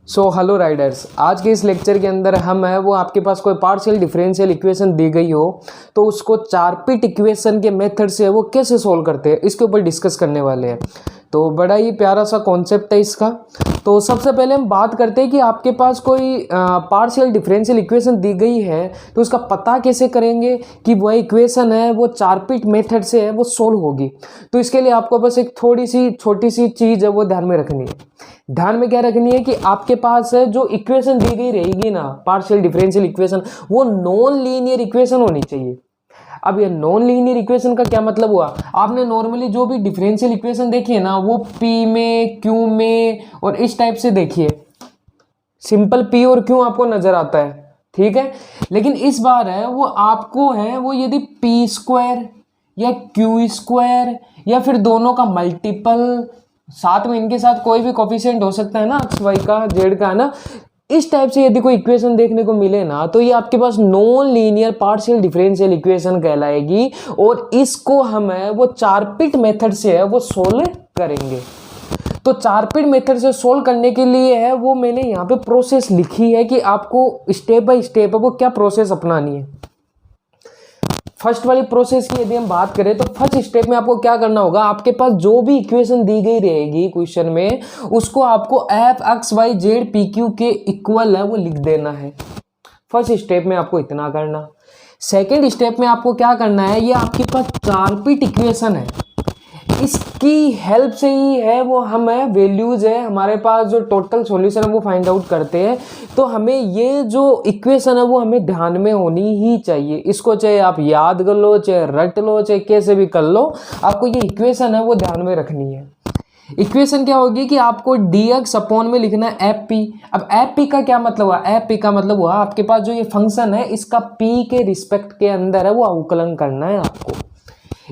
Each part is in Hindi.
सो हेलो राइडर्स, आज के इस लेक्चर के अंदर हम है वो आपके पास कोई पार्शियल डिफरेंशियल इक्वेशन दी गई हो तो उसको चारपिट इक्वेशन के मेथड से वो कैसे सोल्व करते हैं इसके ऊपर डिस्कस करने वाले हैं। तो बड़ा ही प्यारा सा कॉन्सेप्ट है इसका। तो सबसे पहले हम बात करते हैं कि आपके पास कोई पार्शियल डिफरेंशियल इक्वेशन दी गई है तो उसका पता कैसे करेंगे कि वह इक्वेशन है वो चारपिट मेथड से है वो सोल्व होगी। तो इसके लिए आपको बस एक थोड़ी सी छोटी सी चीज़ है वो ध्यान में रखनी है। ध्यान में क्या रखनी है कि आपके पास जो इक्वेशन दी गई रहेगी ना पार्शियल डिफरेंशियल इक्वेशन, वो नॉन लीनियर इक्वेशन होनी चाहिए। अब ये नॉन लीनियर इक्वेशन का क्या मतलब हुआ, आपने नॉर्मली जो भी डिफरेंशियल इक्वेशन देखी है ना वो P में, Q में और इस टाइप से देखिए, सिंपल P और Q आपको नजर आता है, ठीक है। लेकिन इस बार है वो आपको है वो यदि P स्क्वायर या Q स्क्वायर या फिर दोनों का मल्टीपल, साथ में इनके साथ कोई भी कोफिशिएंट हो सकता है ना, एक्स वाई का, जेड का, है ना, इस टाइप से यदि कोई इक्वेशन देखने को मिले ना तो ये आपके पास non linear partial differential equation कहलाएगी और इसको हम है वो चारपिट मेथड से है वो सोल्व करेंगे। तो चारपिट मेथड से सोल्व करने के लिए है वो मैंने यहाँ पे प्रोसेस लिखी है कि आपको स्टेप बाय स्टेप है वो क्या प्रोसेस अपनानी है। फर्स्ट वाली प्रोसेस की यदि हम बात करें तो फर्स्ट स्टेप में आपको क्या करना होगा, आपके पास जो भी इक्वेशन दी गई रहेगी क्वेश्चन में उसको आपको F X Y Z P Q के इक्वल है वो लिख देना है। फर्स्ट स्टेप में आपको इतना करना। सेकेंड स्टेप में आपको क्या करना है, ये आपके पास चारपिट इक्वेशन है, इसकी हेल्प से ही है वो हम है वैल्यूज है हमारे पास जो टोटल सॉल्यूशन है वो फाइंड आउट करते हैं। तो हमें ये जो इक्वेशन है वो हमें ध्यान में होनी ही चाहिए। इसको चाहे आप याद कर लो, चाहे रट लो, चाहे कैसे भी कर लो, आपको ये इक्वेशन है वो ध्यान में रखनी है। इक्वेशन क्या होगी कि आपको dx अपॉन में लिखना है एफ पी। अब एफ पी का क्या मतलब हुआ, एफ पी का मतलब हुआ आपके पास जो ये फंक्शन है इसका p के रिस्पेक्ट के अंदर है वो अवकलन करना है आपको।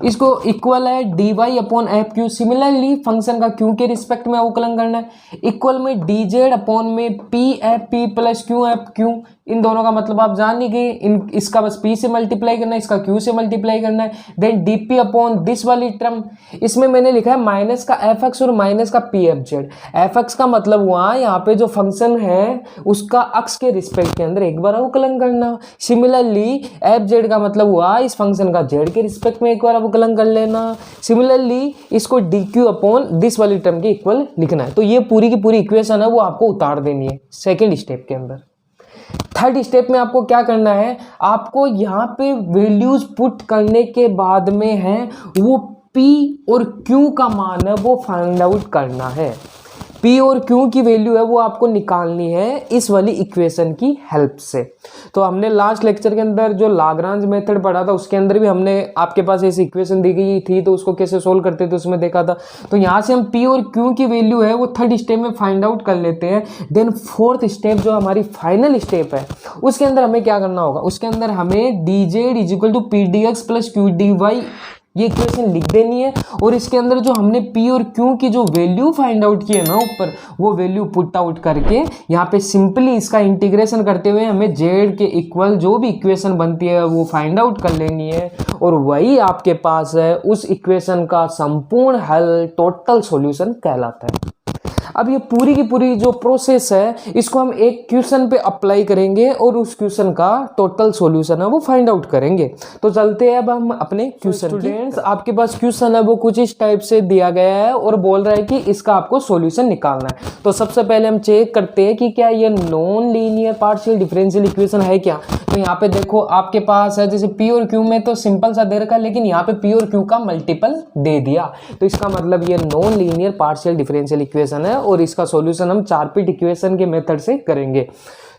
इसको इक्वल है dy upon F Q. Similarly function का क्यू के रिस्पेक्ट में अवकलन करना है, इक्वल में dz अपॉन में P F P plus Q F Q. इन दोनों का मतलब आप जान ही गए, इसका बस p से मल्टीप्लाई करना है, इसका q से मल्टीप्लाई करना है। देन dp अपॉन दिस वाली टर्म, इसमें मैंने लिखा है माइनस का fx और माइनस का पी एफ जेड। fx का मतलब हुआ यहाँ पे जो फंक्शन है उसका अक्ष के रिस्पेक्ट के अंदर एक बार अवकलन करना। सिमिलरली एफ जेड का मतलब हुआ इस फंक्शन का जेड के रिस्पेक्ट में एक बार अवकलन कर लेना। सिमिलरली इसको dq अपॉन दिस वाली टर्म के इक्वल लिखना है। तो ये पूरी की पूरी इक्वेशन है वो आपको उतार देनी है सेकेंड स्टेप के अंदर। थर्ड स्टेप में आपको क्या करना है, आपको यहाँ पे वैल्यूज पुट करने के बाद में है वो P और Q का मान है वो फाइंड आउट करना है। P और Q की वैल्यू है वो आपको निकालनी है इस वाली इक्वेशन की हेल्प से। तो हमने लास्ट लेक्चर के अंदर जो लाग्रांज मेथड पढ़ा था उसके अंदर भी हमने आपके पास ऐसी इक्वेशन दी गई थी तो उसको कैसे सोल्व करते थे उसमें देखा था। तो यहाँ से हम P और Q की वैल्यू है वो थर्ड स्टेप में फाइंड आउट कर लेते हैं। देन फोर्थ स्टेप जो हमारी फाइनल स्टेप है उसके अंदर हमें क्या करना होगा, उसके अंदर हमें dz is equal to P D X plus Q D Y ये इक्वेशन लिख देनी है और इसके अंदर जो हमने P और Q की जो वैल्यू फाइंड आउट की है ना ऊपर, वो वैल्यू पुट आउट करके यहाँ पे सिंपली इसका इंटीग्रेशन करते हुए हमें Z के इक्वल जो भी इक्वेशन बनती है वो फाइंड आउट कर लेनी है और वही आपके पास है उस इक्वेशन का संपूर्ण हल, टोटल सॉल्यूशन कहलाता है। अब ये पूरी की पूरी जो प्रोसेस है इसको हम एक क्वेश्चन पे अप्लाई करेंगे और उस क्वेश्चन का टोटल सॉल्यूशन है वो फाइंड आउट करेंगे। तो चलते हैं अब हम अपने क्वेश्चन। स्टूडेंट्स आपके पास क्वेश्चन है वो कुछ इस टाइप से दिया गया है और बोल रहा है कि इसका आपको सॉल्यूशन निकालना है। तो सबसे पहले हम चेक करते हैं कि क्या ये non linear partial differential equation है क्या। तो यहाँ पे देखो आपके पास है जैसे P और Q में तो सिंपल सा दे रखा है लेकिन यहाँ पे P और Q का मल्टीपल दे दिया, तो इसका मतलब ये non linear partial differential equation है और इसका सॉल्यूशन हम चारपिट इक्वेशन के मेथड से करेंगे।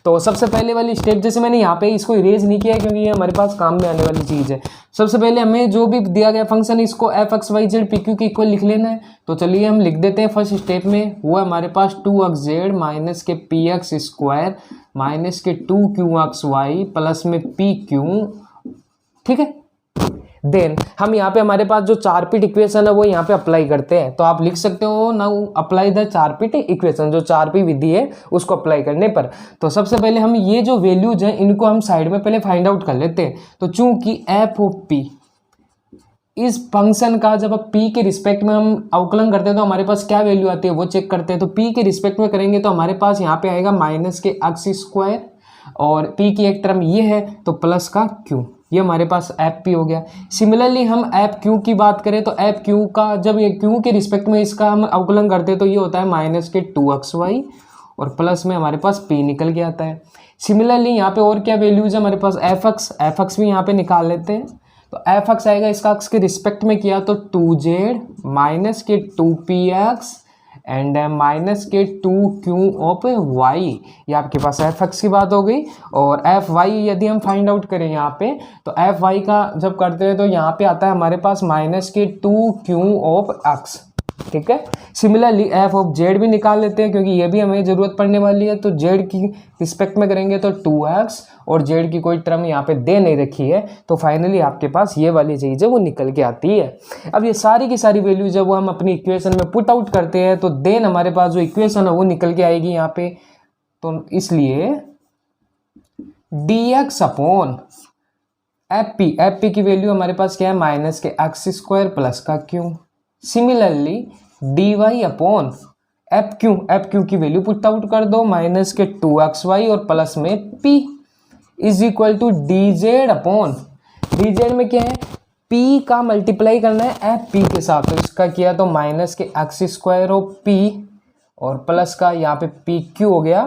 तो सबसे पहले वाली स्टेप, जैसे मैंने यहाँ पे इसको इरेज नहीं किया क्योंकि ये हमारे पास काम में आने वाली चीज़ है। सबसे पहले हमें जो भी दिया गया फंक्शन इसको F X Y Z P Q के इक्वल लिख लेना है। तो चलिए हम लिख देते हैं फर्स्ट स्टेप में, वो है हमारे पास 2xz माइनस के पी एक्स स्क्वायर माइनस के 2qxy प्लस में पी क्यू, ठीक है। देन हम यहाँ पे हमारे पास जो चारपिट इक्वेशन है वो यहाँ पे अप्लाई करते हैं। तो आप लिख सकते हो now apply the Charpit equation, जो चारपी विधि है उसको अप्लाई करने पर। तो सबसे पहले हम ये जो वैल्यूज हैं इनको हम साइड में पहले फाइंड आउट कर लेते हैं। तो चूंकि एफ ऑफ पी इस फंक्शन का जब अब p के रिस्पेक्ट में हम अवकलन करते हैं तो हमारे पास क्या वैल्यू आती है वो चेक करते हैं। तो p के रिस्पेक्ट में करेंगे तो हमारे पास यहाँ पे आएगा माइनस के एक्स स्क्वायर, और p की एक टर्म ये है तो प्लस का q, ये हमारे पास एफ पी हो गया। सिमिलरली हम एफ क्यू की बात करें तो एफ क्यू का जब ये क्यू के रिस्पेक्ट में इसका हम अवकलन करते हैं तो ये होता है माइनस के 2xy, और प्लस में हमारे पास p निकल के आता है। सिमिलरली यहाँ पे और क्या वैल्यूज है हमारे पास, एफ एक्स भी यहाँ पे निकाल लेते हैं। तो एफ एक्स आएगा, इसका एक्स के रिस्पेक्ट में किया तो 2z माइनस के 2px एंड माइनस के 2q ऑफ y, ये आपके पास एफ एक्स की बात हो गई। और एफ वाई यदि हम फाइंड आउट करें यहाँ पे तो एफ वाई का जब करते हैं तो यहाँ पे आता है हमारे पास माइनस के 2q ऑफ x, ठीक है। सिमिलरली एफ ऑफ जेड भी निकाल लेते हैं क्योंकि ये भी हमें ज़रूरत पड़ने वाली है। तो जेड की रिस्पेक्ट में करेंगे तो 2x, और जेड की कोई टर्म यहाँ पे दे नहीं रखी है, तो फाइनली आपके पास ये वाली चीज़ है वो निकल के आती है। अब ये सारी की सारी वैल्यूज है वो हम अपनी इक्वेशन में पुट आउट करते हैं तो देन हमारे पास जो इक्वेशन है वो निकल के आएगी यहाँ पे। तो इसलिए dx अपॉन एफ पी की वैल्यू हमारे पास क्या है, माइनस के एक्स स्क्वायर प्लस का Q. Similarly D Y upon F Q की वैल्यू पुट आउट कर दो, माइनस के 2xy और प्लस में p is equal to D Z upon, D Z में क्या है, p का मल्टीप्लाई करना है एफ पी के साथ, तो इसका किया तो माइनस के एक्स स्क्वायर ऑफ p और प्लस का यहाँ पे पी क्यू हो गया,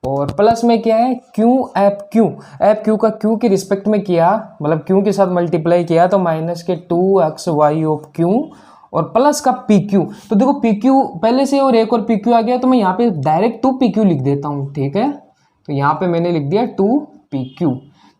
और प्लस में क्या है एफ क्यू का क्यू के रिस्पेक्ट में किया, मतलब क्यू के साथ मल्टीप्लाई किया तो माइनस के 2xy ऑफ क्यू और प्लस का पी क्यू। तो देखो पी क्यू पहले से और एक और पी क्यू आ गया तो मैं यहाँ पे डायरेक्ट 2pq लिख देता हूँ, ठीक है। तो यहाँ पे मैंने लिख दिया 2pq,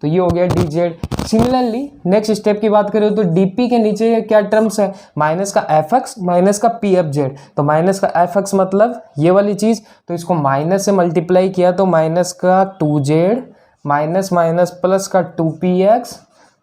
तो ये हो गया D Z. Similarly next step की बात करें तो डीपी के नीचे क्या टर्म्स है, माइनस का एफ एक्स माइनस का पी एफ जेड। तो माइनस का एफ एक्स मतलब ये वाली चीज़, तो इसको माइनस से मल्टीप्लाई किया तो माइनस का 2z माइनस माइनस प्लस का 2px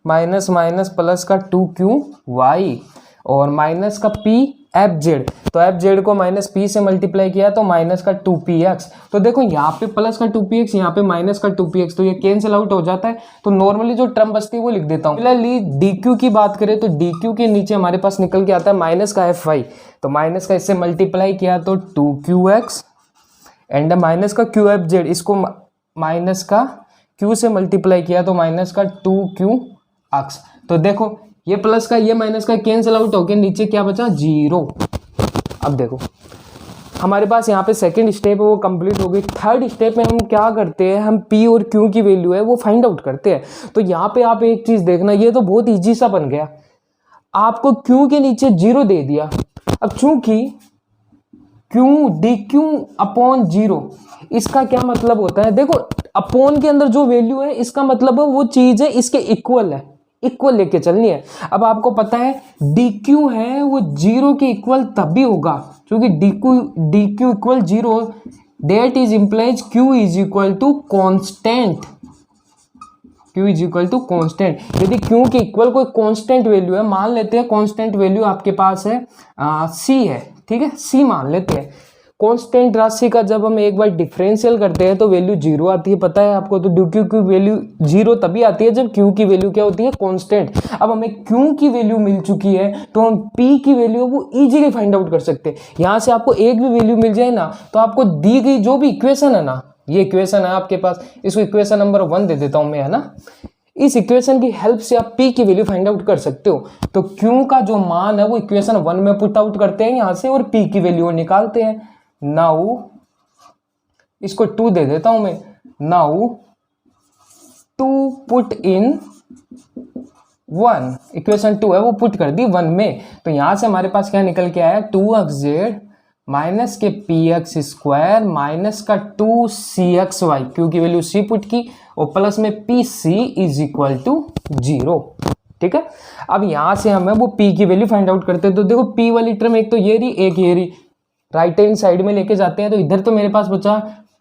माइनस माइनस प्लस का 2qy, और माइनस का पी एफ जेड, तो एफ जेड को माइनस पी से मल्टीप्लाई किया तो माइनस का 2px। तो देखो यहाँ पे प्लस का 2px, यहाँ पे माइनस का 2px, तो ये कैंसिल आउट हो जाता है। तो नॉर्मली जो टर्म बचती है वो लिख देता हूँ। फिलहाल dq की बात करें तो dq के नीचे हमारे पास निकल के आता है माइनस का fy, तो माइनस का इससे मल्टीप्लाई किया तो 2qx एंड माइनस का क्यू एफ जेड, इसको माइनस का q से मल्टीप्लाई किया तो माइनस का 2qx। तो देखो ये प्लस का ये माइनस का कैंसिल आउट हो गया, नीचे क्या बचा 0। अब देखो हमारे पास यहाँ पे सेकंड स्टेप है वो कंप्लीट हो गई। थर्ड स्टेप में हम क्या करते हैं, हम p और q की वैल्यू है वो फाइंड आउट करते हैं। तो यहाँ पे आप एक चीज देखना, ये तो बहुत इजी सा बन गया, आपको q के नीचे 0 दे दिया। अब चूंकि q dq अपॉन 0, इसका क्या मतलब होता है, देखो अपॉन के अंदर जो वैल्यू है इसका मतलब है वो चीज है इसके इक्वल है, इक्वल लेके चलनी है। अब आपको पता है dq है वो 0 के इक्वल तभी होगा क्योंकि dq equal 0, that is implies q is equal to constant, q is equal to constant. यदि q के इक्वल कोई कॉन्स्टेंट वैल्यू है, मान लेते हैं कॉन्स्टेंट वैल्यू आपके पास है c है, ठीक है, c मान लेते हैं। कांस्टेंट राशि का जब हम एक बार डिफरेंशियल करते हैं तो वैल्यू 0 आती है, पता है आपको। तो q की वैल्यू 0 तभी आती है जब q की वैल्यू क्या होती है, कांस्टेंट। अब हमें q की वैल्यू मिल चुकी है तो हम p की वैल्यू वो इजीली फाइंड आउट कर सकते हैं। यहाँ से आपको एक भी वैल्यू मिल जाए ना तो आपको दी गई जो भी इक्वेशन है ना, ये इक्वेशन है आपके पास, इसको इक्वेशन नंबर 1 दे देता हूँ मैं, है ना। इस इक्वेशन की हेल्प से आप p की वैल्यू फाइंड आउट कर सकते हो। तो q का जो मान है वो इक्वेशन 1 में पुट आउट करते हैं यहाँ से और p की वैल्यू निकालते हैं। नाउ इसको 2 दे देता हूं मैं। नाउ 2 पुट इन 1, इक्वेशन 2 है वो पुट कर दी 1 में। तो यहां से हमारे पास क्या निकल के आया, 2xz माइनस के px स्क्वायर माइनस का 2cxy, क्योंकि वैल्यू c पुट की, और प्लस में pc इज इक्वल टू 0, ठीक है। अब यहां से हमें वो p की वैल्यू फाइंड आउट करते हैं। तो देखो p वाली टर्म एक तो ये रही, एक ये रही, राइट हैंड साइड में लेके जाते हैं। तो इधर तो मेरे पास बचा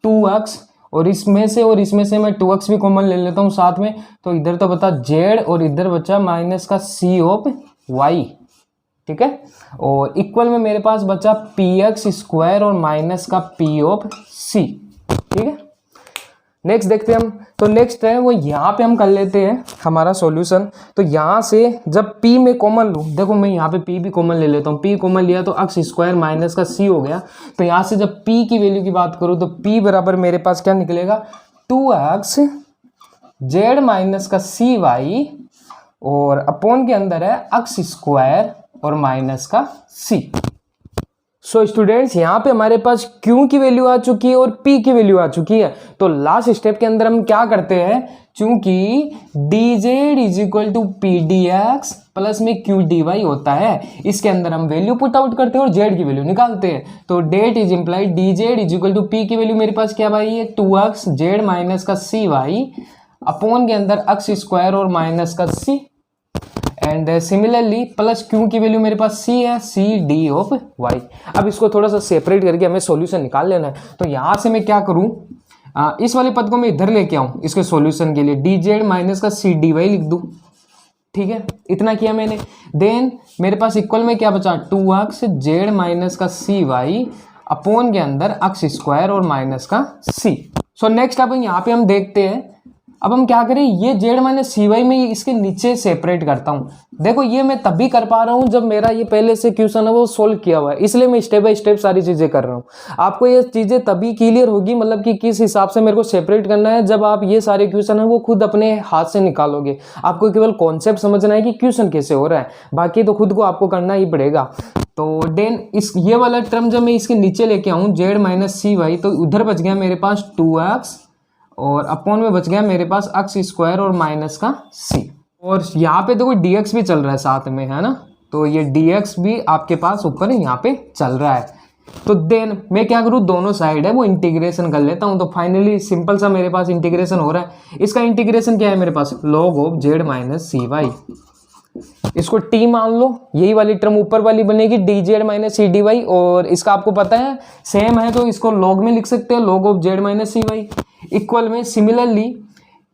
2x, और इसमें से मैं 2x भी कॉमन ले लेता हूँ साथ में, तो इधर तो बता z और इधर बचा माइनस का c ऑफ y, ठीक है। और इक्वल में मेरे पास बचा px स्क्वायर और माइनस का p ऑफ c, ठीक है। नेक्स्ट देखते हैं हम। तो नेक्स्ट है वो यहाँ पे हम कर लेते हैं हमारा सॉल्यूशन। तो यहाँ से जब p में कॉमन लूँ, देखो मैं यहाँ पे p भी कॉमन ले लेता हूँ, p कॉमन लिया तो x स्क्वायर माइनस का c हो गया। तो यहाँ से जब p की वैल्यू की बात करूँ तो p बराबर मेरे पास क्या निकलेगा 2x z माइनस का cy और अपॉन के अंदर है x स्क्वायर और माइनस का c। सो स्टूडेंट्स यहाँ पे हमारे पास Q की वैल्यू आ चुकी है और P की वैल्यू आ चुकी है। तो लास्ट स्टेप के अंदर हम क्या करते हैं, चूंकि dz is equal to P D X plus में क्यू डी वाई होता है, इसके अंदर हम वैल्यू पुट आउट करते हैं और z की वैल्यू निकालते हैं। तो that is implied dz is equal to p की वैल्यू मेरे पास क्या भाई है 2x z माइनस का cy अपॉन के अंदर x स्क्वायर और माइनस का c and similarly plus q की वैल्यू मेरे पास c है सी डी ऑफ y। अब इसको थोड़ा सा सेपरेट करके हमें सॉल्यूशन निकाल लेना है। तो यहाँ से मैं क्या करूँ, इस वाले पद को मैं इधर लेके आऊँ इसके सॉल्यूशन के लिए, डी जेड माइनस का सी डी वाई लिख दूँ। ठीक है, इतना किया मैंने। देन मेरे पास इक्वल में क्या बचा 2x जेड माइनस का सी वाई अपॉन के अंदर x स्क्वायर और माइनस का c। सो नेक्स्ट अब यहाँ पे हम देखते हैं, अब हम क्या करें, ये जेड माइनस सी वाई में इसके नीचे सेपरेट करता हूँ। देखो ये मैं तभी कर पा रहा हूँ जब मेरा ये पहले से क्वेश्चन है वो सोल्व किया हुआ है, इसलिए मैं स्टेप बाय स्टेप सारी चीज़ें कर रहा हूँ। आपको ये चीज़ें तभी क्लियर होगी, मतलब कि किस हिसाब से मेरे को सेपरेट करना है, जब आप ये सारे क्वेश्चन है वो खुद अपने हाथ से निकालोगे। आपको केवल कॉन्सेप्ट समझना है कि क्वेश्चन कैसे हो रहा है, बाकी तो खुद को आपको करना ही पड़ेगा। तो देन इस ये वाला टर्म जब मैं इसके नीचे लेके आऊँ जेड माइनस सी वाई, तो उधर बच गया मेरे पास 2x और अपॉन में बच गया मेरे पास x स्क्वायर और माइनस का c। और यहाँ पे देखो dx भी चल रहा है साथ में, है ना, तो ये dx भी आपके पास ऊपर यहाँ पे चल रहा है। तो देन मैं क्या करूँ, दोनों साइड है वो इंटीग्रेशन कर लेता हूँ। तो फाइनली सिंपल सा मेरे पास इंटीग्रेशन हो रहा है। इसका इंटीग्रेशन क्या है मेरे पास, log of Z minus C y, इसको t मान लो, यही वाली टर्म ऊपर वाली बनेगी d z minus c d y, और इसका आपको पता है सेम है तो इसको log में लिख सकते हैं, log of Z minus C Y equal में सिमिलरली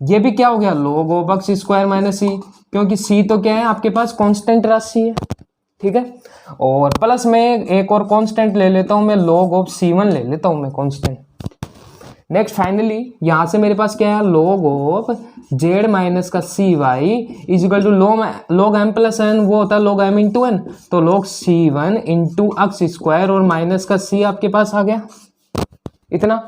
ये भी क्या हो गया log of x square minus C, क्योंकि c तो क्या है आपके पास कांस्टेंट राशि है। ठीक है, और प्लस में एक और कांस्टेंट ले लेता हूं मैं, log ऑफ c1 ले लेता हूं मैं कांस्टेंट। नेक्स्ट फाइनली यहां से मेरे पास क्या है log ऑफ z माइनस का C Y is equal to log m plus n, वो होता है log m इंटू n, तो log c1 into x square और माइनस का c आपके पास आ गया। इतना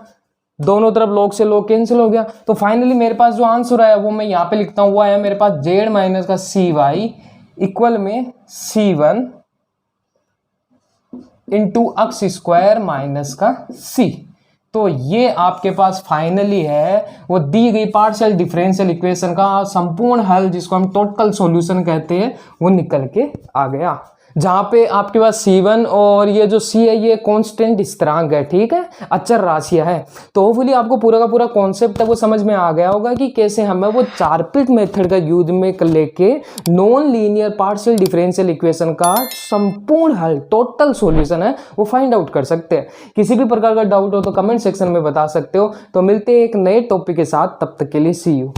दोनों तरफ log से log कैंसिल हो गया। तो फाइनली मेरे पास जो आंसर आया वो मैं यहाँ पे लिखता हूँ, वो आया मेरे पास z माइनस का सी वाई इक्वल में c1 into x square minus का c। तो ये आपके पास फाइनली है वो दी गई पार्शियल डिफरेंशियल इक्वेशन का संपूर्ण हल, जिसको हम टोटल सॉल्यूशन कहते हैं, वो निकल के आ गया, जहाँ पे आपके पास C1 और ये जो C है ये कांस्टेंट स्थिरांक है। ठीक है, अचर राशियां है। तो होपफुली आपको पूरा का पूरा कॉन्सेप्ट है वो समझ में आ गया होगा कि कैसे हमें वो चारपिट मेथड का यूज में लेके non linear partial differential equation का संपूर्ण हल टोटल सॉल्यूशन है वो फाइंड आउट कर सकते हैं। किसी भी प्रकार का डाउट हो तो कमेंट सेक्शन में बता सकते हो। तो मिलते हैं एक नए टॉपिक के साथ, तब तक के लिए सी यू।